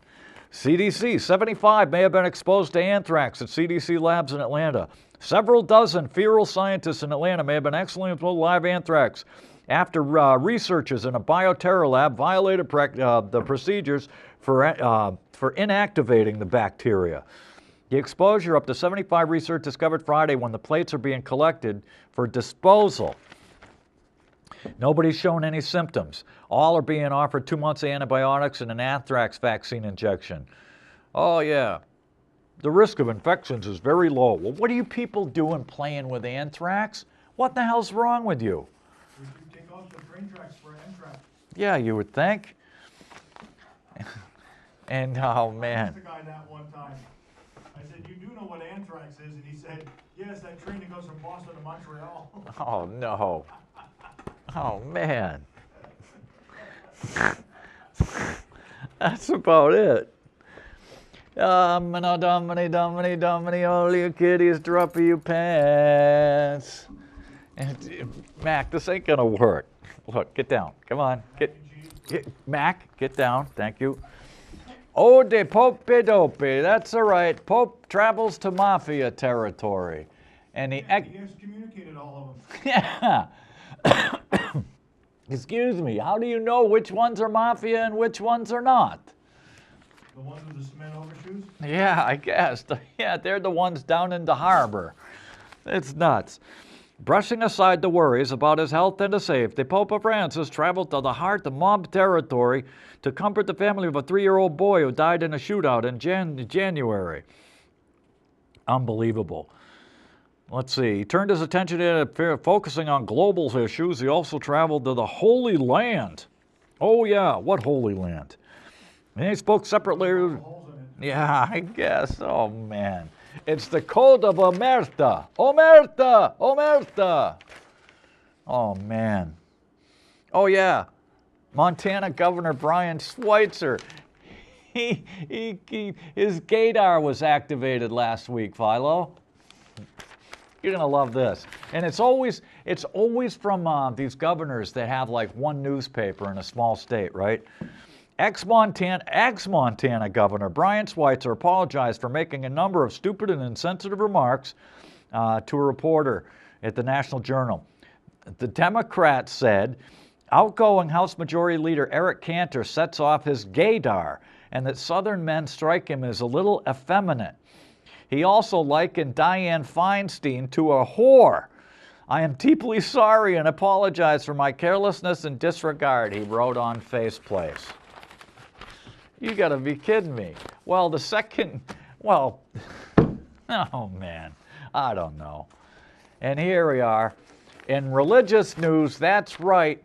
CDC, 75 may have been exposed to anthrax at CDC labs in Atlanta. Several dozen feral scientists in Atlanta may have been accidentally exposed to live anthrax after researchers in a bioterror lab violated the procedures for inactivating the bacteria. The exposure up to 75 researchers discovered Friday when the plates are being collected for disposal. Nobody's shown any symptoms. All are being offered 2 months of antibiotics and an anthrax vaccine injection. Oh, yeah. The risk of infections is very low. Well, what are you people doing playing with anthrax? What the hell's wrong with you? We should take off the train tracks for anthrax. Yeah, you would think. And, oh, I man. asked the guy that one time. I said, you do know what anthrax is? And he said, yes, that train that goes from Boston to Montreal. Oh, no. Oh, man. That's about it. Domini, all you kitties, drop your pants. And, Mac, this ain't gonna work. Look, get down. Come on. Mac, get down. Thank you. Oh, de Pope Dope. That's all right. Pope travels to mafia territory. And He excommunicated all of them. yeah. Excuse me, how do you know which ones are mafia and which ones are not? The ones with the cement overshoes? Yeah, I guess. Yeah, they're the ones down in the harbor. It's nuts. Brushing aside the worries about his health and his safety, Pope Francis traveled to the heart of mob territory to comfort the family of a 3-year-old boy who died in a shootout in January. Unbelievable. Let's see. He turned his attention to focusing on global issues. He also traveled to the Holy Land. Oh, yeah. What Holy Land? And he spoke separately. Yeah, I guess. Oh, man. It's the Code of Omerta. Omerta! Omerta! Oh, man. Oh, yeah. Montana Governor Brian Schweitzer. His gaydar was activated last week, Philo. You're going to love this. And it's always from these governors that have like one newspaper in a small state, right? Ex-Montana Governor Brian Schweitzer apologized for making a number of stupid and insensitive remarks to a reporter at the National Journal. The Democrat said outgoing House Majority Leader Eric Cantor sets off his gaydar and that Southern men strike him as a little effeminate. He also likened Dianne Feinstein to a whore. I am deeply sorry and apologize for my carelessness and disregard, he wrote on Faceplace. You gotta be kidding me. Well, oh man, I don't know. And here we are. In religious news, that's right.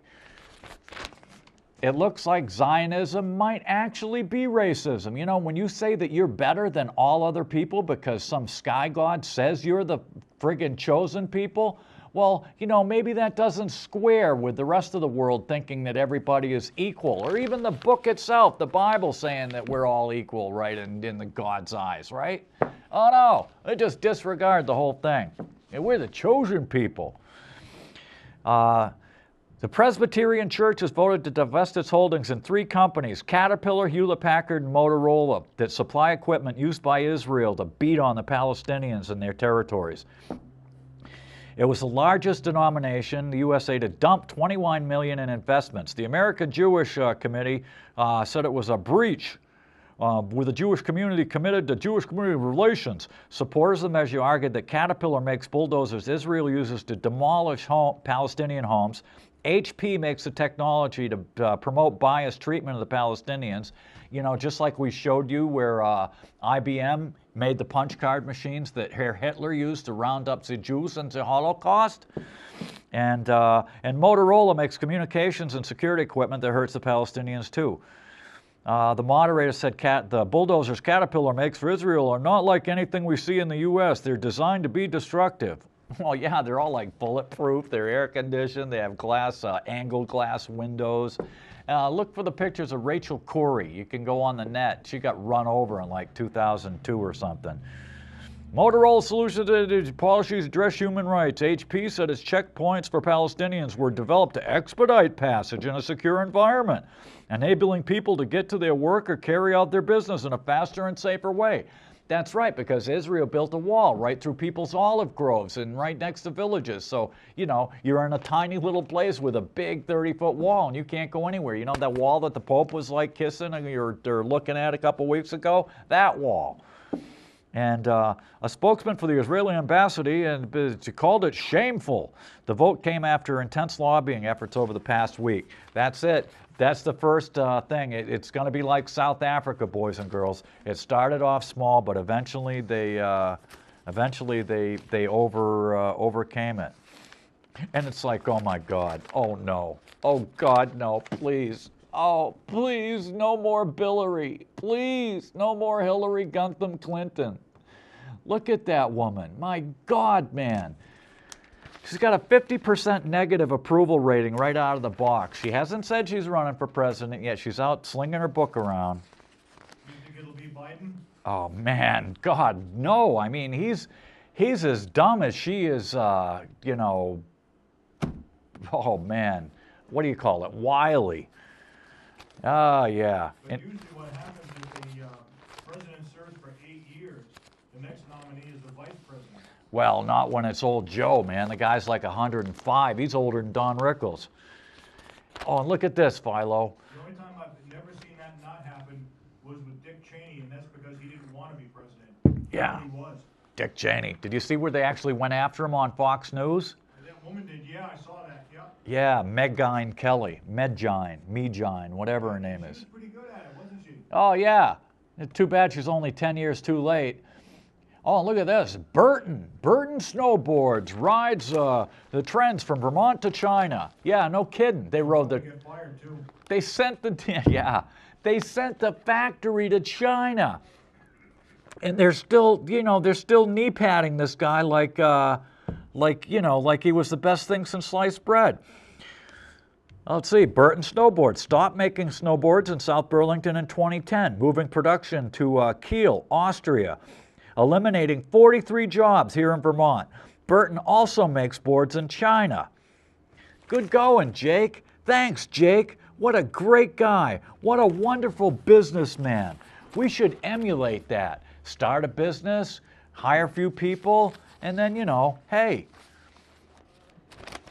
It looks like Zionism might actually be racism. You know, when you say that you're better than all other people because some sky god says you're the friggin' chosen people, well, you know, maybe that doesn't square with the rest of the world thinking that everybody is equal, or even the book itself, the Bible, saying that we're all equal, right, in the God's eyes, right? Oh no, they just disregard the whole thing. And we're the chosen people. The Presbyterian Church has voted to divest its holdings in 3 companies, Caterpillar, Hewlett-Packard, and Motorola, that supply equipment used by Israel to beat on the Palestinians in their territories. It was the largest denomination, the USA, to dump $21 million in investments. The American Jewish Committee said it was a breach with the Jewish community committed to Jewish community relations. Supporters of the measure argued that Caterpillar makes bulldozers Israel uses to demolish Palestinian homes. HP makes the technology to promote biased treatment of the Palestinians. You know, just like we showed you where IBM made the punch card machines that Hitler used to round up the Jews in the Holocaust. And Motorola makes communications and security equipment that hurts the Palestinians too. The moderator said the bulldozers Caterpillar makes for Israel are not like anything we see in the U.S. They're designed to be destructive. Well, yeah, they're all like bulletproof. They're air conditioned. They have glass, angled glass windows. Look for the pictures of Rachel Corrie. You can go on the net. She got run over in like 2002 or something. Motorola Solutions policies address human rights. HP said its checkpoints for Palestinians were developed to expedite passage in a secure environment, enabling people to get to their work or carry out their business in a faster and safer way. That's right, because Israel built a wall right through people's olive groves and right next to villages. So, you know, you're in a tiny little place with a big 30-foot wall and you can't go anywhere. You know that wall that the Pope was like kissing and they're looking at a couple weeks ago? That wall. And a spokesman for the Israeli embassy called it shameful. The vote came after intense lobbying efforts over the past week. That's it. That's the first thing. It's going to be like South Africa, boys and girls. It started off small, but eventually they overcame it. And it's like, oh my God, oh no, oh God, no, please. Oh, please, no more Billary. Please, no more Hillary Clinton. Look at that woman. My God, man. She's got a 50% negative approval rating right out of the box. She hasn't said she's running for president yet. She's out slinging her book around. You think it'll be Biden? Oh, man. God, no. I mean, he's as dumb as she is, you know, oh, man. What do you call it? Wily. Oh, yeah. But usually what happens is the president serves for 8 years. The next nominee is the vice president. Well, not when it's old Joe, man. The guy's like 105. He's older than Don Rickles. Oh, and look at this, Philo. The only time I've never seen that not happen was with Dick Cheney, and that's because he didn't want to be president. Yeah. He was. Dick Cheney. Did you see where they actually went after him on Fox News? That woman did, yeah, I saw that, yeah. Yeah, Megyn Kelly. Megyn, whatever her name She is. was pretty good at it, wasn't she? Oh, yeah. Too bad she's only 10 years too late. Oh, look at this. Burton Snowboards rides the trends from Vermont to China. Yeah, no kidding. They rode the... Get fired, too. They sent the... Yeah. They sent the factory to China. And they're still, you know, they're still knee padding this guy like he was the best thing since sliced bread. Let's see, Burton Snowboards stopped making snowboards in South Burlington in 2010, moving production to Kiel, Austria, eliminating 43 jobs here in Vermont. Burton also makes boards in China. Good going, Jake. Thanks, Jake. What a great guy. What a wonderful businessman. We should emulate that. Start a business, hire a few people, and then, you know, hey,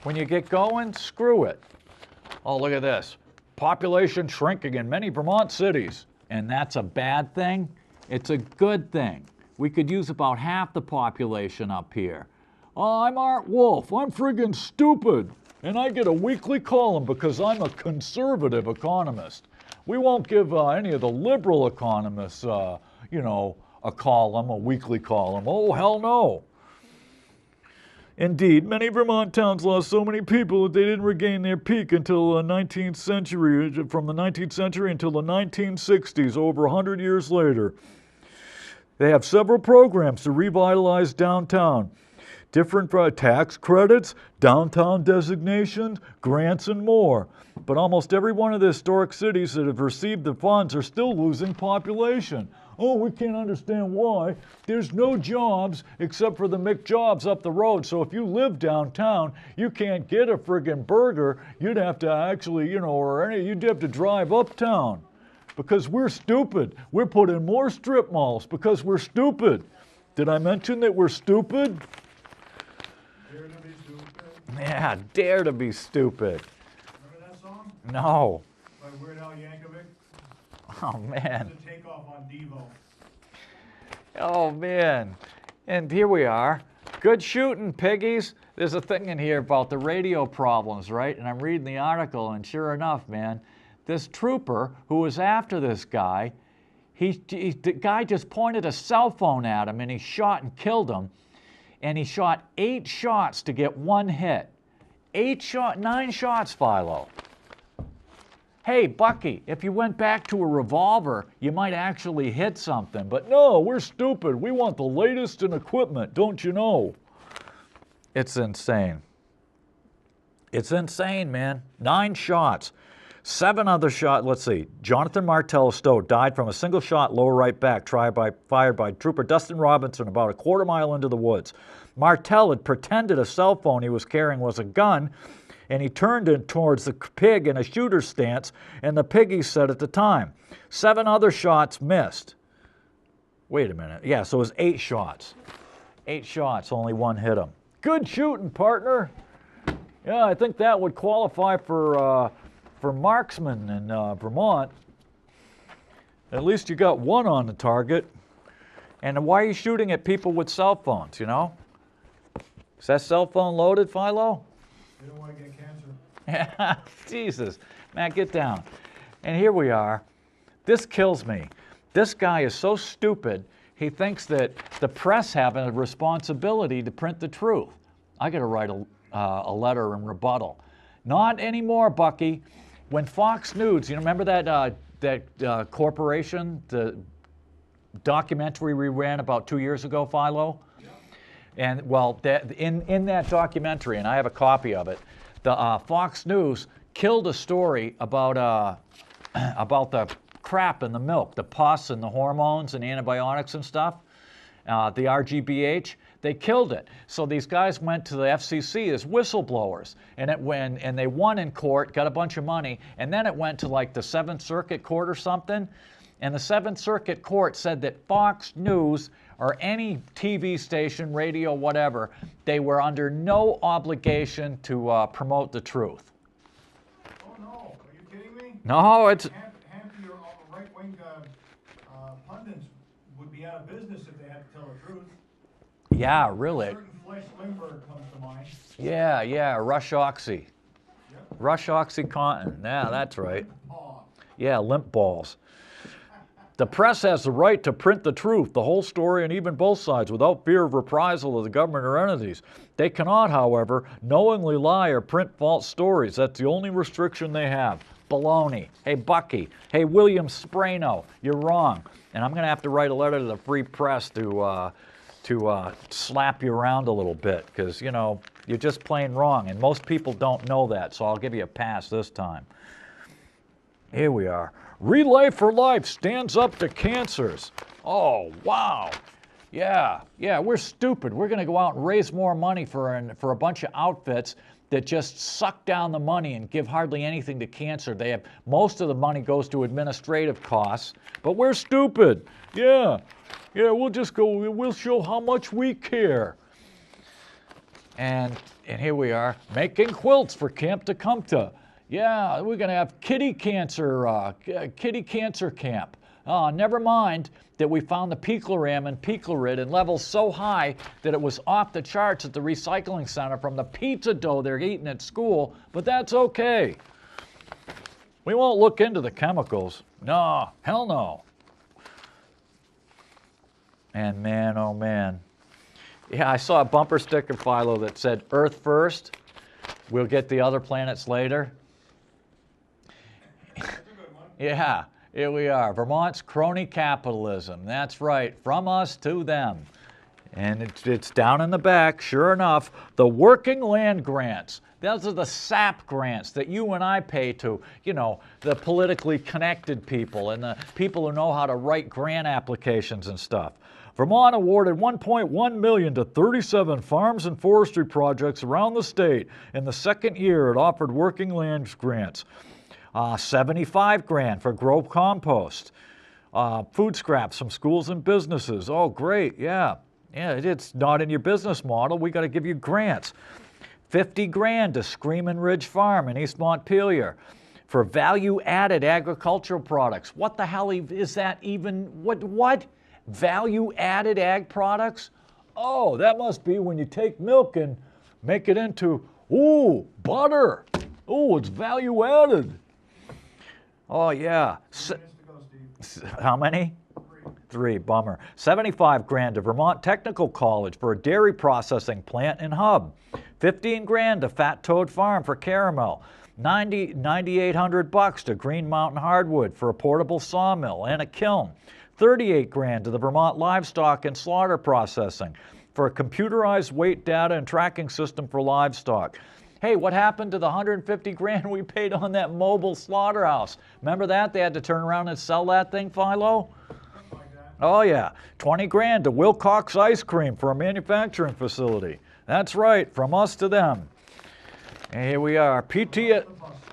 when you get going, screw it. Oh, look at this. Population shrinking in many Vermont cities. And that's a bad thing? It's a good thing. We could use about half the population up here. Oh, I'm Art Wolf. I'm friggin' stupid. And I get a weekly column because I'm a conservative economist. We won't give any of the liberal economists, you know, a weekly column. Oh, hell no. Indeed, many Vermont towns lost so many people that they didn't regain their peak until the 19th century, from the 19th century until the 1960s, over 100 years later. They have several programs to revitalize downtown. Different tax credits, downtown designations, grants, and more. But almost every one of the historic cities that have received the funds are still losing population. oh, we can't understand why. There's no jobs except for the McJobs up the road. So if you live downtown, you can't get a friggin' burger. You'd have to actually, you'd have to drive uptown because we're stupid. We're putting more strip malls because we're stupid. Did I mention that we're stupid? Dare to be stupid. Yeah, dare to be stupid. Remember that song? No. By Weird Al Yankovic? Oh, man. It's a takeoff on Devo. Oh, man. And here we are. Good shooting, piggies. There's a thing in here about the radio problems, right? And I'm reading the article, and sure enough, man, this trooper who was after this guy, the guy just pointed a cell phone at him, and he shot and killed him. And he shot 8 shots to get 1 hit. 9 shots, Philo. Hey, Bucky, if you went back to a revolver, you might actually hit something. But no, we're stupid. We want the latest in equipment, don't you know? It's insane. It's insane, man. 9 shots. 7 other shots. Let's see. Jonathan Martell Stowe died from a single shot lower right back fired by Trooper Dustin Robinson about a quarter mile into the woods. Martell had pretended a cell phone he was carrying was a gun, and he turned it towards the pig in a shooter's stance, and the piggy said at the time. 7 other shots missed. Wait a minute. Yeah, so it was 8 shots. 8 shots, only 1 hit him. Good shooting, partner. Yeah, I think that would qualify for marksman in Vermont. At least you got 1 on the target. And why are you shooting at people with cell phones, Is that cell phone loaded, Philo? They don't want to get cancer. Yeah, Jesus. Matt, get down. And here we are. This kills me. This guy is so stupid, he thinks that the press have a responsibility to print the truth. I got to write a letter in rebuttal. Not anymore, Bucky. When Fox News, remember that corporation, the documentary we ran about 2 years ago, Philo? Yeah. And well, in that documentary, and I have a copy of it, the Fox News killed a story about the crap in the milk, the pus and the hormones and antibiotics and stuff, the RGBH. They killed it. So these guys went to the FCC as whistleblowers, and they won in court, got a bunch of money, and then it went to like the 7th Circuit Court or something, and the 7th Circuit Court said that Fox News or any TV station, radio, whatever, they were under no obligation to promote the truth. Oh, no. Are you kidding me? No, it's... Half of your right-wing pundits would be out of business if they had to tell the truth. Yeah, really. A certain Flesh Lindbergh comes to mind. Yeah, Rush Oxy. Yep. Rush OxyContin. Yeah, that's right. Oh. Yeah, limp balls. The press has the right to print the truth, the whole story, and even both sides without fear of reprisal of the government or entities. They cannot, however, knowingly lie or print false stories. That's the only restriction they have. Baloney. Hey, Bucky. Hey, William Sprano. You're wrong. And I'm going to have to write a letter to the Free Press to slap you around a little bit because, you're just plain wrong. And most people don't know that, so I'll give you a pass this time. Here we are. Relay for Life stands up to cancers. Oh, wow. Yeah, we're stupid. We're going to go out and raise more money for a bunch of outfits that just suck down the money and give hardly anything to cancer. Most of the money goes to administrative costs, but we're stupid. Yeah, we'll show how much we care. And here we are, making quilts for Camp Tecumseh. Yeah, we're going to have kitty cancer camp. Never mind that we found the picloram and piclorid in levels so high that it was off the charts at the recycling center from the pizza dough they're eating at school, but that's okay. We won't look into the chemicals. No, hell no. And man, oh man. Yeah, I saw a bumper sticker, Philo, that said, Earth first, we'll get the other planets later. Yeah, here we are. Vermont's crony capitalism. That's right, from us to them. And it's down in the back, sure enough, the working land grants. Those are the SAP grants that you and I pay to, you know, the politically connected people and the people who know how to write grant applications and stuff. Vermont awarded $1.1 million to 37 farms and forestry projects around the state. In the second year, it offered working land grants. 75 grand for grow compost. Food scraps from schools and businesses. Oh, great, yeah. Yeah, it's not in your business model. We got to give you grants. 50 grand to Screamin' Ridge Farm in East Montpelier for value-added agricultural products. What the hell is that even? What? Value-added ag products? Oh, that must be when you take milk and make it into, ooh, butter. Ooh, it's value-added. Oh, yeah. How many? 3, bummer. 75 grand to Vermont Technical College for a dairy processing plant in Hub. 15 grand to Fat Toad Farm for caramel. $9,800 to Green Mountain Hardwood for a portable sawmill and a kiln. 38 grand to the Vermont Livestock and Slaughter Processing for a computerized weight data and tracking system for livestock. Hey, what happened to the 150 grand we paid on that mobile slaughterhouse? Remember that? They had to turn around and sell that thing, Philo? Oh yeah, 20 grand to Wilcox Ice Cream for a manufacturing facility. That's right, from us to them. And here we are.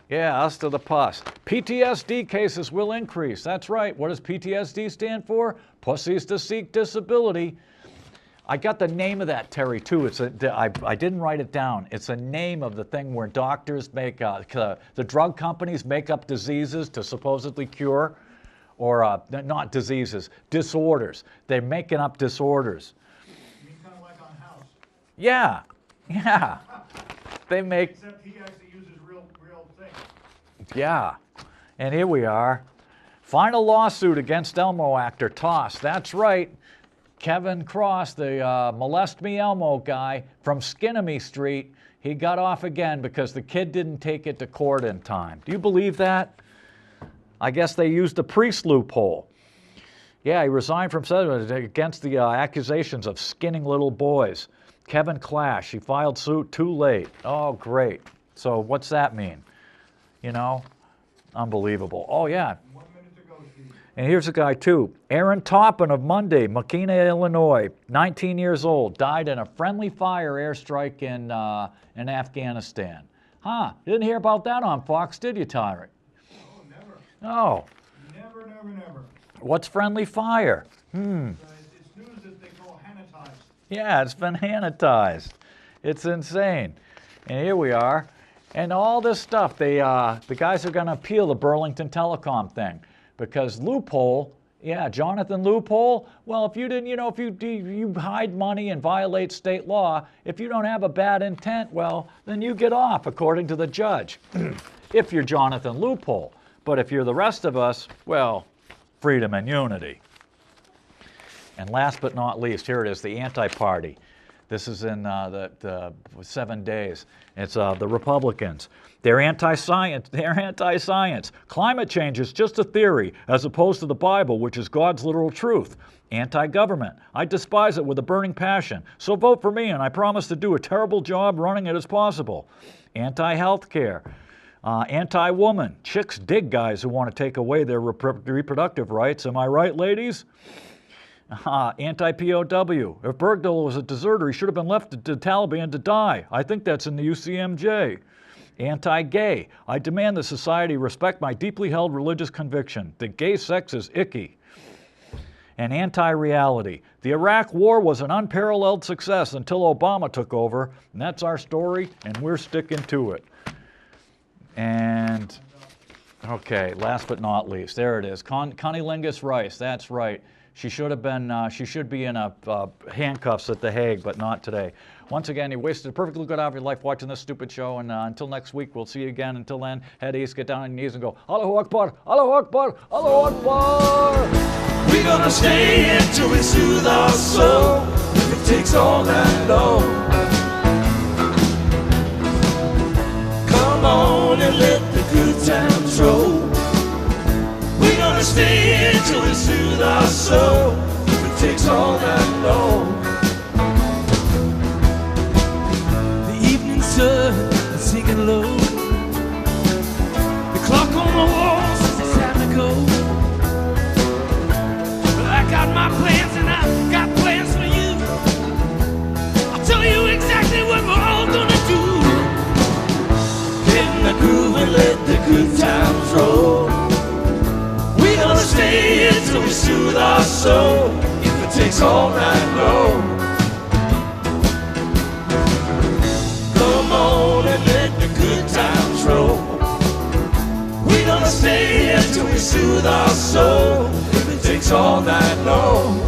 Yeah, us to the pus. PTSD cases will increase. That's right. What does PTSD stand for? Pussies to Seek Disability. I got the name of that, Terry, too. I didn't write it down. It's a name of the thing where doctors make, the drug companies make up diseases to supposedly cure, or not diseases, disorders. They're making up disorders. You mean kind of like on House? Yeah, yeah. They make... Except he actually uses real things. Yeah, and here we are. Final lawsuit against Elmo actor Toss. That's right. Kevin Cross, the Molest Me Elmo guy from Skinamy Street, he got off again because the kid didn't take it to court in time. Do you believe that? I guess they used the priest loophole. Yeah, he resigned from Senate against the accusations of skinning little boys. Kevin Clash, he filed suit too late. Oh, great. So what's that mean? You know, unbelievable. Oh, yeah. 1 minute to go, Steve. And here's a guy, too. Aaron Toppin of Monday, Makina, Illinois, 19 years old, died in a friendly fire airstrike in Afghanistan. Huh, you didn't hear about that on Fox, did you, Tyrant? Oh, never. No. Never. What's friendly fire? It's news that they call hanatized. Yeah, it's been hanatized. It's insane. And here we are. And all this stuff, the guys are going to appeal the Burlington Telecom thing because loophole, yeah, Jonathan Loophole. Well, if you didn't, you know, if you hide money and violate state law, if you don't have a bad intent, well, then you get off according to the judge. If you're Jonathan Loophole, but if you're the rest of us, well, freedom and unity. And last but not least, here it is, the anti-party. This is in the 7 days. It's the Republicans. They're anti-science. They're anti-science. Climate change is just a theory, as opposed to the Bible, which is God's literal truth. Anti-government. I despise it with a burning passion. So vote for me, and I promise to do a terrible job running it as possible. Anti-healthcare. Anti-woman. Chicks dig guys who want to take away their reproductive rights. Am I right, ladies? Anti-POW. If Bergdahl was a deserter, he should have been left to the Taliban to die. I think that's in the UCMJ. Anti-gay. I demand that society respect my deeply held religious conviction that gay sex is icky. And anti-reality. The Iraq War was an unparalleled success until Obama took over, and that's our story, and we're sticking to it. And, okay, last but not least, there it is. Cunnilingus Rice, that's right. She should have been, she should be in handcuffs at The Hague, but not today. Once again, you wasted a perfectly good hour of your life watching this stupid show, and until next week, we'll see you again. Until then, head east, get down on your knees, and go, Allahu Akbar, Allahu Akbar, Allahu Akbar! We're gonna stay here till we soothe our soul, if it takes all that long. Come on and let the good times roll. We're gonna stay here till we soothe our soul, if it takes all that long. The evening sun is laying low. The clock on the wall says it's time to go. But I got my plans and I got plans for you. I'll tell you exactly what we're all gonna do. Get in the groove and let the good times roll. We're gonna stay here till we soothe our soul. If it takes all night long. Come on and let the good times roll. We're gonna stay here till we soothe our soul. If it takes all night long.